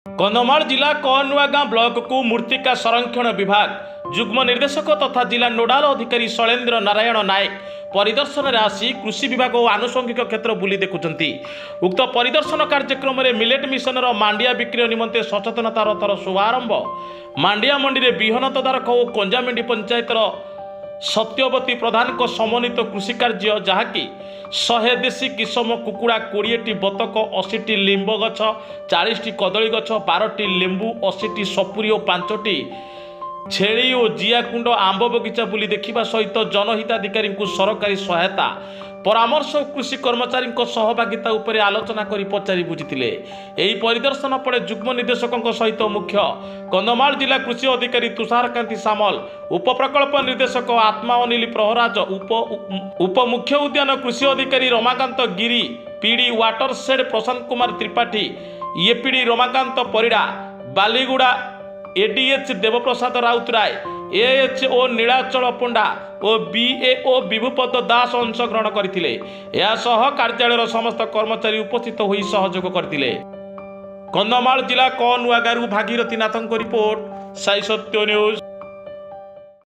कंधमाल जिला कनुआगाँ ब्लॉक को मूर्तिका संरक्षण विभाग जुग्म निर्देशक तथा जिला नोडाल अधिकारी शैलेन्द्र नारायण नायक परिदर्शन में आसी कृषि विभाग और आनुषंगिक क्षेत्र बुली देखुंट। उक्त परिदर्शन कार्यक्रम में मिलेट मिशन मांडिया बिक्री निमंते सचेतनता रथर शुभारंभ मांडिया मंडी में विहन तदारख और कंजामेंडी पंचायतर सत्यवती प्रधान को समन्वित कृषि कार्य जहाँकि 100 देशी किसम कुकुड़ा 20टी बतक 80टी लिंब गछ 40टी कदली गछ 12टी लेंबू 80टी सपुरी और 5टी छेली और जियाकुंड आंब बगीचा बुली देखा सहित जनहिताधिकारी सरकारी सहायता परामर्श और कृषि कर्मचारी सहभागिता उपर आलोचना कर पचारि बुझीथिले। एही परिदर्शन पर जुग्म निर्देशकों सहित मुख्य कंधमाल जिला कृषि अधिकारी तुषारकांति सामल उपप्रकल्प निर्देशक आत्मा अनिल प्रहराज उप मुख्य उद्यान कृषि अधिकारी रमाकांत गिरी PD water shade Prashant Kumar Tripathi APD Ramakant Parida Baliguda ADH Devprasad Routray एएचओ Nilachal पंडा और बीएओ विभुपद दास अंशग्रहण करथिले। कार्यालय समस्त कर्मचारी उपस्थित होई सहयोग करथिले। कंधमाल जिला कनुआगाँ भागीरथी नाथन रिपोर्ट साई सत्य न्यूज।